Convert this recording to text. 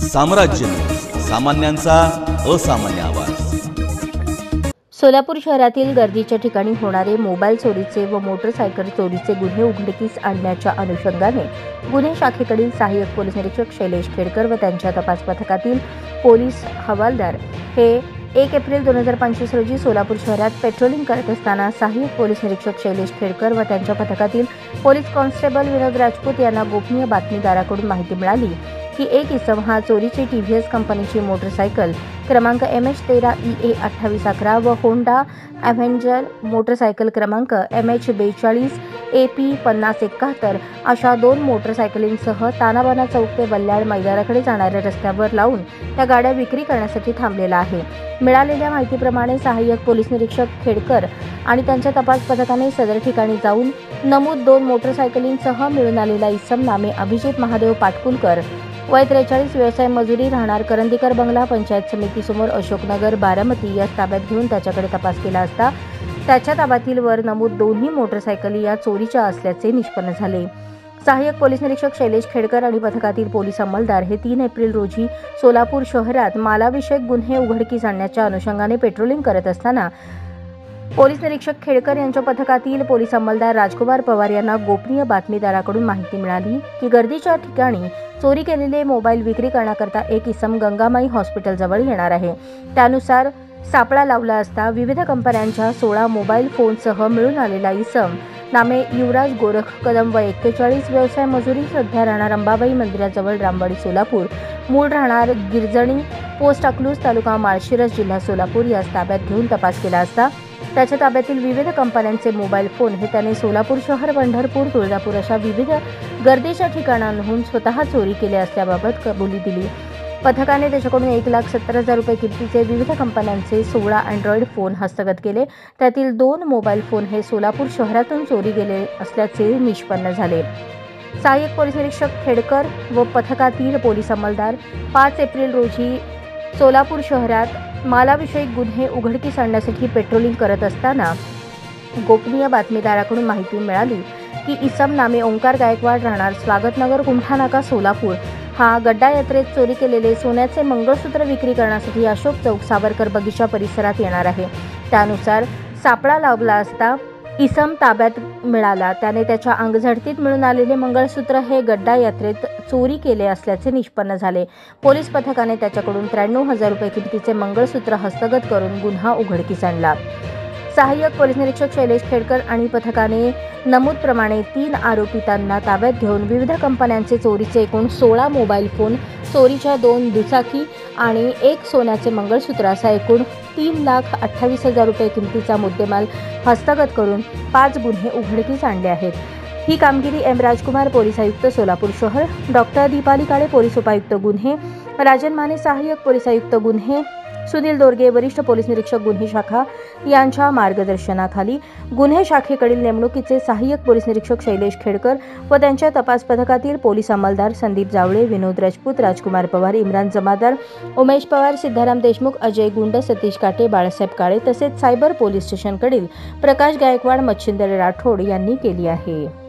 साम्राज्य सामान्यांचा असामान्य आवाज। सोलापूर शहरातील गर्दीच्या ठिकाणी होणारे मोबाईल चोरीचे व मोटरसायकल चोरीचे गुन्हे उघडकीस आणण्याच्या अनुषंगाने गुन्हे शाखेकडील सहाय्यक पोलीस निरीक्षक शैलेश खेडकर व त्यांच्या तपास पथकातील पोलीस हवालदार हे 1 एप्रिल 2025 रोजी सोलापूर शहरात पेट्रोलिंग करत असताना सहाय्यक पोलीस निरीक्षक शैलेश खेडकर व त्यांच्या पथकातील पोलीस कॉन्स्टेबल विनोद राजपूत यांना गोपनीय बातमीदाराकडून माहिती मिळाली की एक इसम हा चोरीची टीव्हीएस कंपनीची मोटरसायकल क्रमांक MH13EA2811 व होंडा अव्हेंजर मोटरसायकल क्रमांक MH42AP5071 अशा 2 मोटरसायकलींसह तानाबाना चौक ते बल्लाळ मैदानाकडे जाणाऱ्या रस्त्यावर लावून त्या गाड्या विक्री करण्यासाठी थांबलेला आहे। मिळालेल्या माहितीप्रमाणे सहाय्यक पोलीस निरीक्षक खेडकर आणि त्यांच्या तपास पथकाने सदर ठिकाणी जाऊन नमूद 2 मोटरसायकलींसह मिळून आलेला इसम नामे अभिजित महादेव पाटकुलकर वय 43 व्यवसाय मजुरी राहणार करंदीकर बंगला पंचायत समिती समोर अशोकनगर बारामती या ताब्यात घेऊन त्याच्याकडे तपास केला असता त्याच्या ताब्यातील वर नमूद दोन्ही मोटरसायकली या चोरीच्या असल्याचे निष्पन्न झाले। सहाय्यक पोलीस निरीक्षक शैलेश खेडकर आणि पथकातील पोलीस अंमलदार हे 3 एप्रिल रोजी सोलापूर शहरात मालाविषयक गुन्हे उघडकीस आणण्याच्या अनुषंगाने पेट्रोलिंग करत असताना पोलीस निरीक्षक खेडकर यांच्या पथकातील पोलीस अंमलदार राजकुमार पवार यांना गोपनीय बातमीदाराकडून माहिती मिळाली की गर्दीच्या ठिकाणी चोरी केलेले मोबाईल विक्री करण्याकरता एक इसम गंगामाई हॉस्पिटल जवळ येणार आहे। त्यानुसार सापळा लावला असता विविध कंपन्यांच्या 16 मोबाईल फोनसह मिळून आलेला इसम नामे युवराज गोरख कदम व 41 व्यवसाय मजुरी सध्या राहणार अंबाबाई मंदिराजवळ रामवाडी सोलापूर मूळ राहणार गिरजणी पोस्ट अकलूज तालुका माळशिरस जिल्हा सोलापूर या ताब्यात घेऊन तपास केला असता त्याच्या ताब्यातील विविध कंपन्यांचे मोबाईल फोन हे त्याने सोलापूर शहर पंढरपूर तुळजापूर अशा विविध गर्दीच्या ठिकाणांहून स्वतः चोरी केले असल्याबाबत कबुली दिली। पथकाने त्याच्याकडून 1,70,000 रुपये किमतीचे विविध कंपन्यांचे 16 अँड्रॉइड फोन हस्तगत केले। त्यातील 2 मोबाईल फोन हे सोलापूर शहरातून चोरी गेले असल्याचे निष्पन्न झाले। सहाय्यक पोलीस निरीक्षक खेडकर व पथकातील पोलीस अंमलदार 5 एप्रिल रोजी सोलापूर शहरात मालाविषयक गुन्हे उघडकीस आणण्यासाठी पेट्रोलिंग करत असताना गोपनीय बातमीदाराकडून माहिती मिळाली की इसम नामे ओंकार गायकवाड राहणार स्वागतनगर कुंठानाका सोलापूर हा गड्डा यात्रेत चोरी केलेले सोन्याचे मंगळसूत्र विक्री करण्यासाठी अशोक चौक सावरकर बगीचा परिसरात येणार आहे। त्यानुसार सापळा लावला असता इसम ताब्यात मिळाला। त्याने त्याच्या अंगझडतीत मिळून आलेले मंगळसूत्र हे गड्डा यात्रेत चोरी केले असल्याचे निष्पन्न झाले। पोलीस पथकाने त्याच्याकडून 93,000 रुपये किमतीचे मंगळसूत्र हस्तगत करून गुन्हा उघडकीस आणला। सहाय्यक पोलीस निरीक्षक शैलेश खेडकर आणि पथकाने नमूदप्रमाणे 3 आरोपितांना ताब्यात घेऊन विविध कंपन्यांचे चोरीचे एकूण 16 मोबाईल फोन, चोरीच्या 2 दुचाकी आणि 1 सोन्याचे मंगळसूत्र असा एकूण 3,28,000 रुपये किमतीचा मुद्देमाल हस्तगत करून 5 गुन्हे उघडकीस आणले आहेत। ही कामगिरी एम राजकुमार पोलीस आयुक्त सोलापूर शहर, डॉक्टर दीपाली काळे पोलीस उपायुक्त गुन्हे, राजन माने सहाय्यक पोलीस आयुक्त गुन्हे, सुनील दोरगे वरिष्ठ पोलीस निरीक्षक गुन्हे शाखा यांच्या मार्गदर्शनाखाली गुन्हे शाखेकडील नेमणुकीचे सहाय्यक पोलीस निरीक्षक शैलेश खेडकर व त्यांच्या तपास पथकातील पोलीस अंमलदार संदीप जावळे, विनोद राजपूत, राजकुमार पवार, इम्रान जमादार, उमेश पवार, सिद्धाराम देशमुख, अजय गुंड, सतीश काटे, बाळासाहेब काळे तसेच सायबर पोलीस स्टेशनकडील प्रकाश गायकवाड, मच्छिंदर राठोड यांनी केली आहे।